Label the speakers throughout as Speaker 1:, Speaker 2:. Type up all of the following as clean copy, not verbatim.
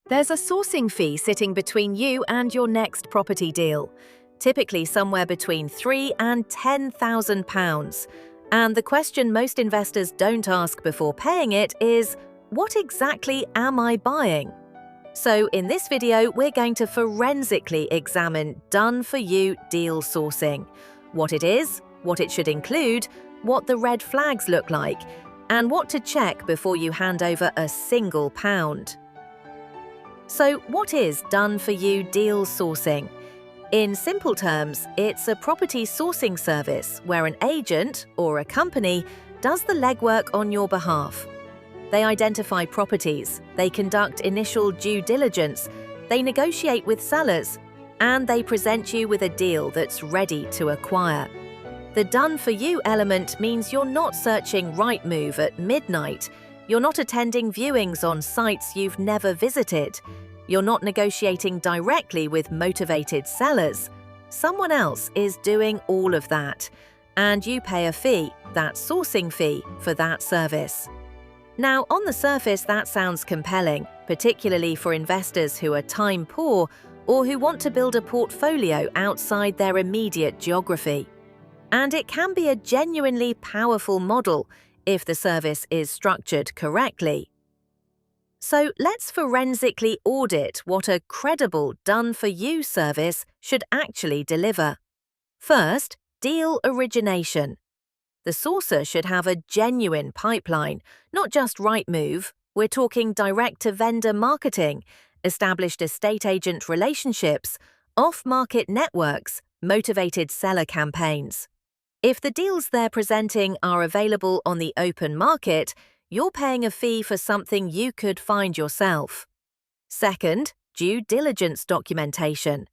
Speaker 1: There's a sourcing fee sitting between you and your next property deal, typically somewhere between £3,000 and £10,000. And the question most investors don't ask before paying it is, what exactly am I buying? So in this video, we're going to forensically examine done-for-you deal sourcing, what it is, what it should include, what the red flags look like, and what to check before you hand over a single pound. So what is done-for-you deal sourcing? In simple terms, it's a property sourcing service where an agent or a company does the legwork on your behalf. They identify properties, they conduct initial due diligence, they negotiate with sellers, and they present you with a deal that's ready to acquire. The done-for-you element means you're not searching Rightmove at midnight. You're not attending viewings on sites you've never visited. You're not negotiating directly with motivated sellers. Someone else is doing all of that, and you pay a fee, that sourcing fee, for that service. Now, on the surface, that sounds compelling, particularly for investors who are time poor or who want to build a portfolio outside their immediate geography. And it can be a genuinely powerful model if the service is structured correctly. So let's forensically audit what a credible done-for-you service should actually deliver. First, deal origination. The sourcer should have a genuine pipeline, not just Rightmove. We're talking direct-to-vendor marketing, established estate agent relationships, off-market networks, motivated seller campaigns. If the deals they're presenting are available on the open market, you're paying a fee for something you could find yourself. Second, due diligence documentation.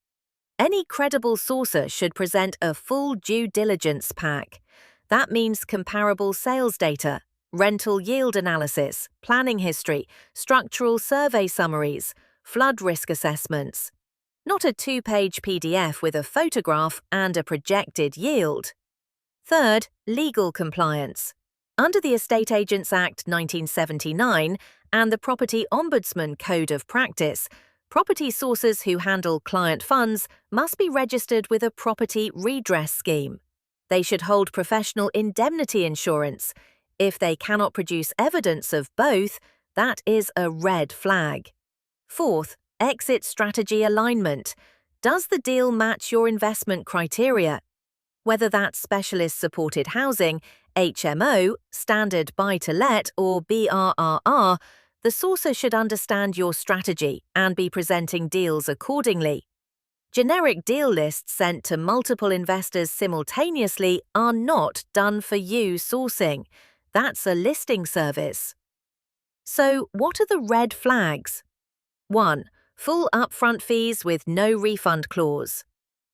Speaker 1: Any credible sourcer should present a full due diligence pack. That means comparable sales data, rental yield analysis, planning history, structural survey summaries, flood risk assessments. Not a two-page PDF with a photograph and a projected yield. Third, legal compliance. Under the Estate Agents Act 1979 and the Property Ombudsman Code of Practice, property sourcers who handle client funds must be registered with a property redress scheme. They should hold professional indemnity insurance. If they cannot produce evidence of both, that is a red flag. Fourth, exit strategy alignment. Does the deal match your investment criteria? Whether that's specialist supported housing, HMO, standard buy-to-let, or BRRR, the sourcer should understand your strategy and be presenting deals accordingly. Generic deal lists sent to multiple investors simultaneously are not done-for-you sourcing. That's a listing service. So, what are the red flags? 1. Full upfront fees with no refund clause.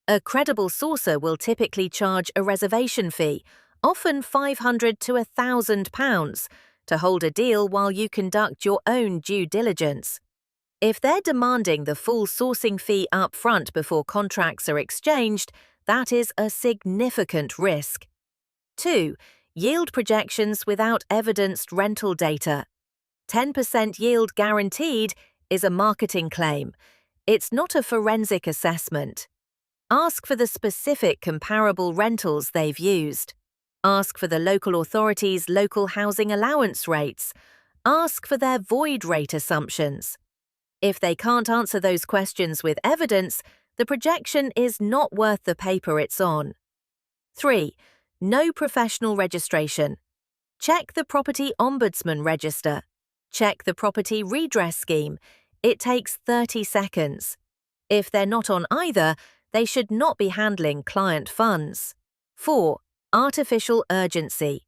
Speaker 1: A credible sourcer will typically charge a reservation fee, often £500 to £1,000, to hold a deal while you conduct your own due diligence. If they're demanding the full sourcing fee up front before contracts are exchanged, that is a significant risk. 2. Yield projections without evidenced rental data. 10% yield guaranteed is a marketing claim. It's not a forensic assessment. Ask for the specific comparable rentals they've used. Ask for the local authority's local housing allowance rates. Ask for their void rate assumptions. If they can't answer those questions with evidence, the projection is not worth the paper it's on. 3. No professional registration. Check the Property Ombudsman Register. Check the Property Redress Scheme. It takes 30 seconds. If they're not on either, they should not be handling client funds. 4. Artificial urgency.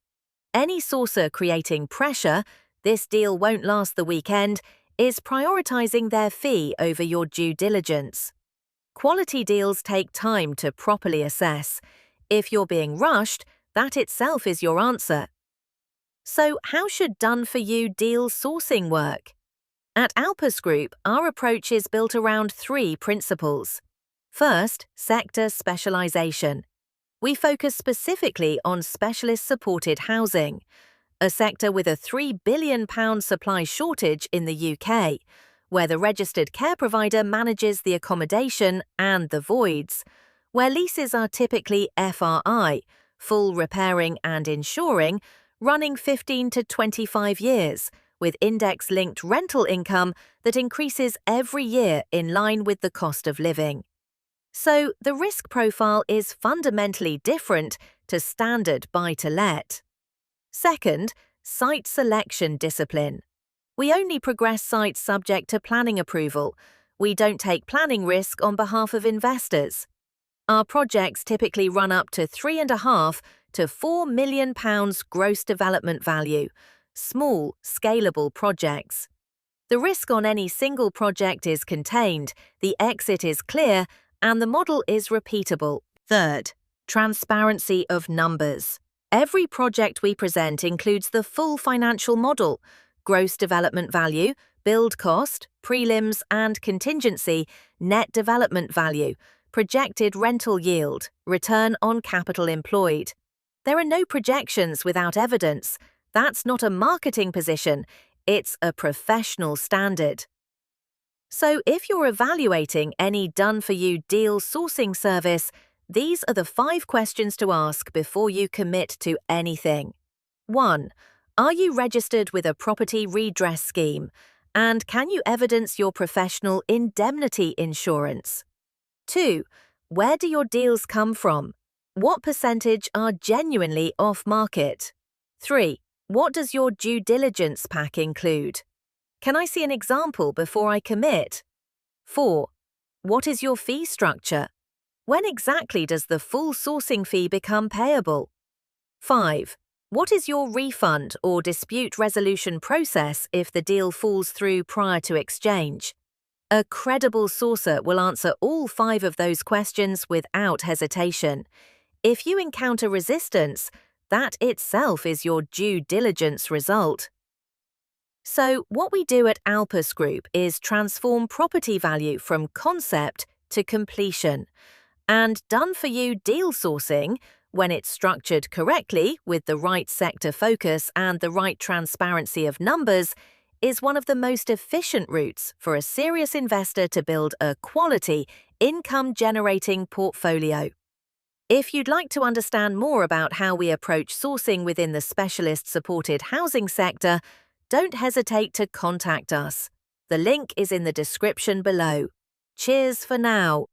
Speaker 1: Any sourcer creating pressure, this deal won't last the weekend, is prioritizing their fee over your due diligence. Quality deals take time to properly assess. If you're being rushed, that itself is your answer. So, how should done-for-you deal sourcing work? At Alpus Group, our approach is built around 3 principles. First, sector specialization. We focus specifically on specialist-supported housing, a sector with a £3 billion supply shortage in the UK, where the registered care provider manages the accommodation and the voids, where leases are typically FRI, full repairing and insuring, running 15 to 25 years, with index-linked rental income that increases every year in line with the cost of living. So the risk profile is fundamentally different to standard buy-to-let. Second, site selection discipline. We only progress sites subject to planning approval. We don't take planning risk on behalf of investors. Our projects typically run up to £3.5 to £4 million gross development value, small, scalable projects. The risk on any single project is contained, the exit is clear, and the model is repeatable. Third, transparency of numbers. Every project we present includes the full financial model: gross development value, build cost, prelims and contingency, net development value, projected rental yield, return on capital employed. There are no projections without evidence. That's not a marketing position, it's a professional standard. So if you're evaluating any done-for-you deal sourcing service, these are the 5 questions to ask before you commit to anything. 1. Are you registered with a property redress scheme? And can you evidence your professional indemnity insurance? 2. Where do your deals come from? What percentage are genuinely off-market? 3. What does your due diligence pack include? Can I see an example before I commit? 4. What is your fee structure? When exactly does the full sourcing fee become payable? 5. What is your refund or dispute resolution process if the deal falls through prior to exchange? A credible sourcer will answer all 5 of those questions without hesitation. If you encounter resistance, that itself is your due diligence result. So, what we do at Alpus Group is transform property value from concept to completion. And done-for-you deal sourcing, when it's structured correctly with the right sector focus and the right transparency of numbers, is one of the most efficient routes for a serious investor to build a quality, income-generating portfolio. If you'd like to understand more about how we approach sourcing within the specialist-supported housing sector, don't hesitate to contact us. The link is in the description below. Cheers for now.